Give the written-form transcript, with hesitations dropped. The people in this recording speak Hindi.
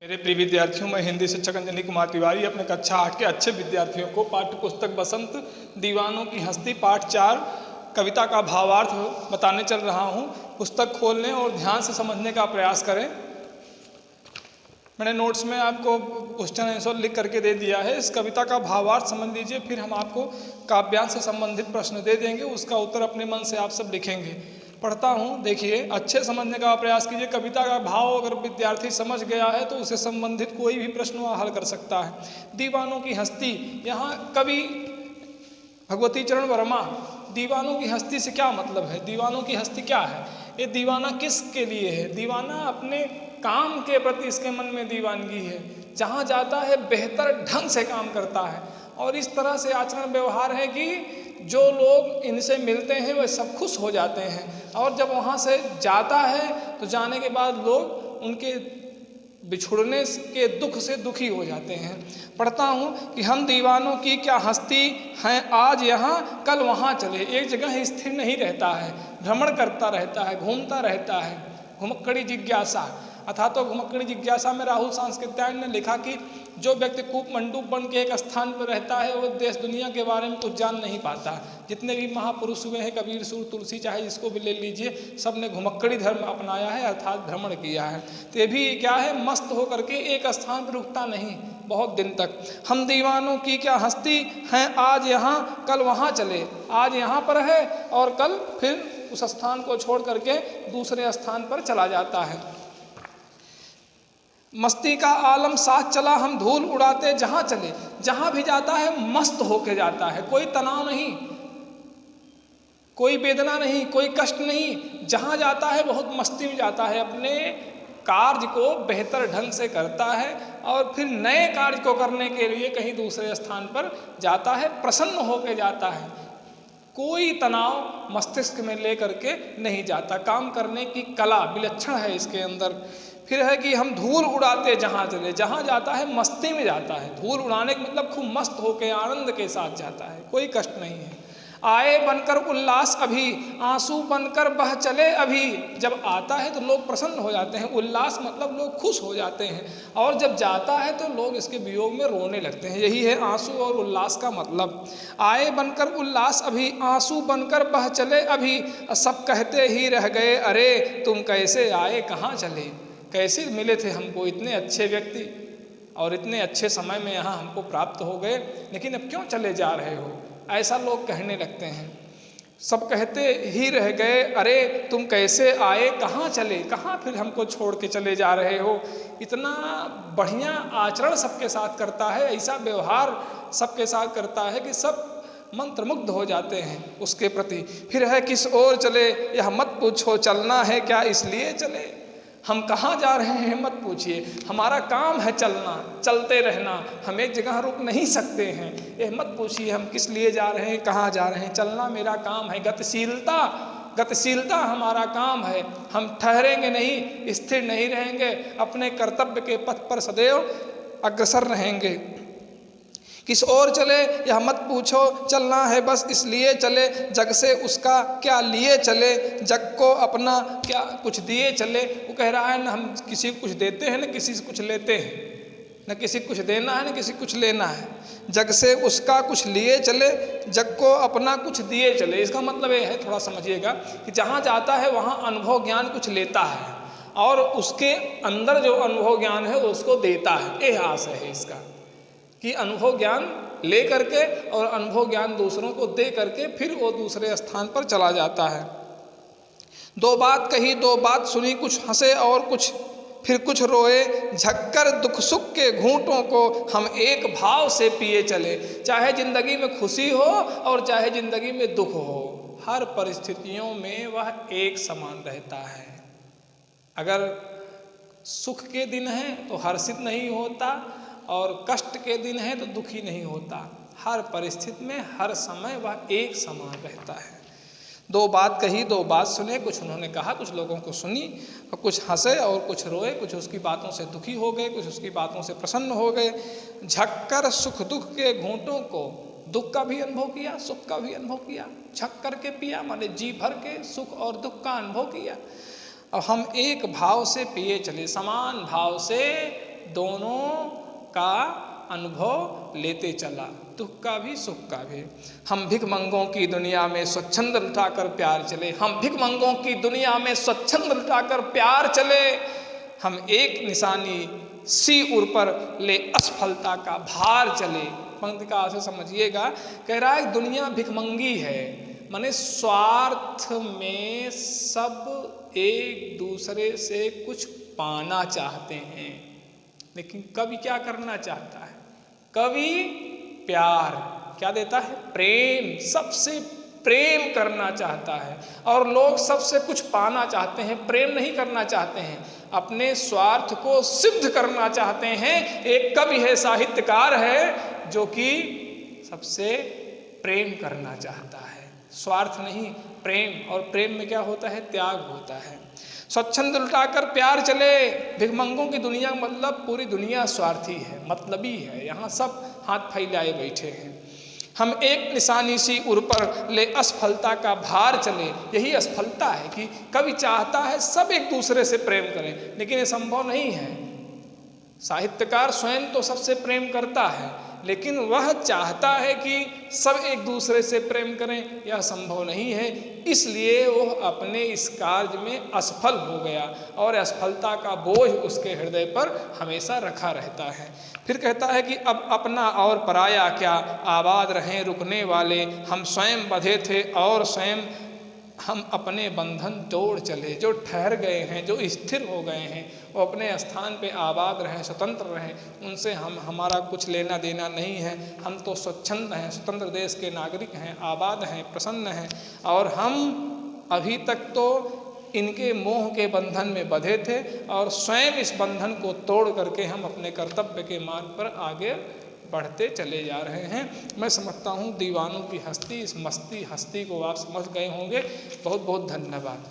मेरे प्रिय विद्यार्थियों, मैं हिंदी शिक्षक अंजनी कुमार तिवारी अपने कक्षा 8 के अच्छे विद्यार्थियों को पाठ्य पुस्तक बसंत दीवानों की हस्ती पाठ 4 कविता का भावार्थ बताने चल रहा हूँ। पुस्तक खोल लें और ध्यान से समझने का प्रयास करें। मैंने नोट्स में आपको क्वेश्चन आंसर लिख करके दे दिया है। इस कविता का भावार्थ समझ लीजिए, फिर हम आपको काव्यांश से संबंधित प्रश्न दे देंगे, उसका उत्तर अपने मन से आप सब लिखेंगे। पढ़ता हूँ, देखिए, अच्छे समझने का प्रयास कीजिए। कविता का भाव अगर विद्यार्थी समझ गया है तो उससे संबंधित कोई भी प्रश्न वह हल कर सकता है। दीवानों की हस्ती, यहाँ कवि भगवती चरण वर्मा, दीवानों की हस्ती से क्या मतलब है, दीवानों की हस्ती क्या है, ये दीवाना किसके लिए है? दीवाना अपने काम के प्रति इसके मन में दीवानगी है। जहाँ जाता है बेहतर ढंग से काम करता है और इस तरह से आचरण व्यवहार है कि जो लोग इनसे मिलते हैं वह सब खुश हो जाते हैं और जब वहाँ से जाता है तो जाने के बाद लोग उनके बिछुड़ने के दुख से दुखी हो जाते हैं। पढ़ता हूँ कि हम दीवानों की क्या हस्ती हैं, आज यहाँ कल वहाँ चले। एक जगह स्थिर नहीं रहता है, भ्रमण करता रहता है, घूमता रहता है। घुमक्कड़ी जिज्ञासा, अथा तो घुमक्कड़ी जिज्ञासा में राहुल सांस्कृत्यायन ने लिखा कि जो व्यक्ति कूप मंडूक बन के एक स्थान पर रहता है वो देश दुनिया के बारे में कुछ जान नहीं पाता। जितने भी महापुरुष हुए हैं, कबीर, सूर, तुलसी, चाहे जिसको भी ले लीजिए, सब ने घुमक्कड़ी धर्म अपनाया है, अर्थात भ्रमण किया है। तो ये भी क्या है, मस्त होकर के एक स्थान पर रुकता नहीं बहुत दिन तक। हम दीवानों की क्या हस्ती हैं, आज यहाँ कल वहाँ चले। आज यहाँ पर है और कल फिर उस स्थान को छोड़ करके दूसरे स्थान पर चला जाता है। मस्ती का आलम साथ चला, हम धूल उड़ाते जहाँ चले। जहाँ भी जाता है मस्त होके जाता है, कोई तनाव नहीं, कोई वेदना नहीं, कोई कष्ट नहीं। जहाँ जाता है बहुत मस्ती में जाता है, अपने कार्य को बेहतर ढंग से करता है और फिर नए कार्य को करने के लिए कहीं दूसरे स्थान पर जाता है, प्रसन्न होके जाता है। कोई तनाव मस्तिष्क में ले करके नहीं जाता। काम करने की कला विलक्षण है इसके अंदर। फिर है कि हम धूल उड़ाते जहाँ चले। जहाँ जाता है मस्ती में जाता है। धूल उड़ाने का मतलब खूब मस्त होकर आनंद के साथ जाता है, कोई कष्ट नहीं है। आए बनकर उल्लास अभी, आंसू बनकर बह चले अभी। जब आता है तो लोग प्रसन्न हो जाते हैं, उल्लास मतलब लोग खुश हो जाते हैं, और जब जाता है तो लोग इसके वियोग में रोने लगते हैं। यही है आंसू और उल्लास का मतलब। आए बनकर उल्लास अभी, आंसू बनकर बह चले अभी। सब कहते ही रह गए, अरे तुम कैसे आए कहाँ चले। कैसे मिले थे हमको इतने अच्छे व्यक्ति और इतने अच्छे समय में यहाँ हमको प्राप्त हो गए, लेकिन अब क्यों चले जा रहे हो, ऐसा लोग कहने लगते हैं। सब कहते ही रह गए, अरे तुम कैसे आए कहाँ चले, कहाँ फिर हमको छोड़ के चले जा रहे हो। इतना बढ़िया आचरण सबके साथ करता है, ऐसा व्यवहार सबके साथ करता है कि सब मंत्रमुग्ध हो जाते हैं उसके प्रति। फिर है किस ओर चले, यह मत पूछो, चलना है क्या इसलिए चले। हम कहाँ जा रहे हैं मत पूछिए, हमारा काम है चलना, चलते रहना, हम एक जगह रुक नहीं सकते हैं। ये मत पूछिए हम किस लिए जा रहे हैं, कहाँ जा रहे हैं। चलना मेरा काम है, गतिशीलता, गतिशीलता हमारा काम है। हम ठहरेंगे नहीं, स्थिर नहीं रहेंगे, अपने कर्तव्य के पथ पर सदैव अग्रसर रहेंगे। किस ओर चले यह मत पूछो, चलना है बस इसलिए चले। जग से उसका क्या लिए चले, जग को अपना क्या कुछ दिए चले। वो कह रहा है न हम किसी को कुछ देते हैं न किसी से कुछ लेते हैं, न किसी को कुछ देना है न किसी को कुछ लेना है। जग से उसका कुछ लिए चले, जग को अपना कुछ दिए चले। इसका मतलब ये है, थोड़ा समझिएगा, कि जहाँ जाता है वहाँ अनुभव ज्ञान कुछ लेता है और उसके अंदर जो अनुभव ज्ञान है उसको देता है। यह आशय है इसका कि अनुभव ज्ञान ले करके और अनुभव ज्ञान दूसरों को दे करके फिर वो दूसरे स्थान पर चला जाता है। दो बात कही दो बात सुनी, कुछ हंसे और कुछ फिर कुछ रोए। झक्कर दुख सुख के घूंटों को हम एक भाव से पिए चले। चाहे जिंदगी में खुशी हो और चाहे जिंदगी में दुख हो, हर परिस्थितियों में वह एक समान रहता है। अगर सुख के दिन है तो हर्षित नहीं होता और कष्ट के दिन है तो दुखी नहीं होता। हर परिस्थिति में हर समय वह एक समान रहता है। दो बात कही दो बात सुने, कुछ उन्होंने कहा, कुछ लोगों को सुनी, और कुछ हंसे और कुछ रोए, कुछ उसकी बातों से दुखी हो गए, कुछ उसकी बातों से प्रसन्न हो गए। झक्कर सुख दुख के घूंटों को, दुख का भी अनुभव किया, सुख का भी अनुभव किया, झक करके पिया माने जी भर के सुख और दुख का अनुभव किया। और हम एक भाव से पिए चले, समान भाव से दोनों का अनुभव लेते चला, दुख का भी सुख का भी। हम भिखमंगों की दुनिया में स्वच्छंद लुटाकर प्यार चले, हम भिखमंगों की दुनिया में स्वच्छंद लुटाकर प्यार चले। हम एक निशानी सी उर पर ले असफलता का भार चले। पंक्ति का अर्थ समझिएगा, कह रहा है दुनिया भिखमंगी है, माने स्वार्थ में सब एक दूसरे से कुछ पाना चाहते हैं। लेकिन कवि क्या करना चाहता है? कवि प्यार क्या देता है? प्रेम, सबसे प्रेम करना चाहता है। और लोग सबसे कुछ पाना चाहते हैं, प्रेम नहीं करना चाहते हैं, अपने स्वार्थ को सिद्ध करना चाहते हैं। एक कवि है, साहित्यकार है, जो कि सबसे प्रेम करना चाहता है, स्वार्थ नहीं, प्रेम। और प्रेम में क्या होता है? त्याग होता है। स्वच्छंद लुटाकर प्यार चले। भिखमंगों की दुनिया मतलब पूरी दुनिया स्वार्थी है, मतलबी है, यहाँ सब हाथ फैलाए बैठे हैं। हम एक निशानी सी उर पर ले असफलता का भार चले। यही असफलता है कि कवि चाहता है सब एक दूसरे से प्रेम करें, लेकिन ये संभव नहीं है। साहित्यकार स्वयं तो सबसे प्रेम करता है, लेकिन वह चाहता है कि सब एक दूसरे से प्रेम करें, यह संभव नहीं है। इसलिए वह अपने इस कार्य में असफल हो गया और असफलता का बोझ उसके हृदय पर हमेशा रखा रहता है। फिर कहता है कि अब अपना और पराया क्या, आबाद रहें रुकने वाले। हम स्वयं बंधे थे और स्वयं हम अपने बंधन तोड़ चले। जो ठहर गए हैं, जो स्थिर हो गए हैं, वो अपने स्थान पे आबाद रहें, स्वतंत्र रहें, उनसे हमारा कुछ लेना देना नहीं है। हम तो स्वच्छंद हैं, स्वतंत्र देश के नागरिक हैं, आबाद हैं, प्रसन्न हैं। और हम अभी तक तो इनके मोह के बंधन में बंधे थे और स्वयं इस बंधन को तोड़ करके हम अपने कर्तव्य के मार्ग पर आगे बढ़ते चले जा रहे हैं। मैं समझता हूँ दीवानों की हस्ती, इस मस्ती हस्ती को आप समझ गए होंगे। बहुत बहुत धन्यवाद।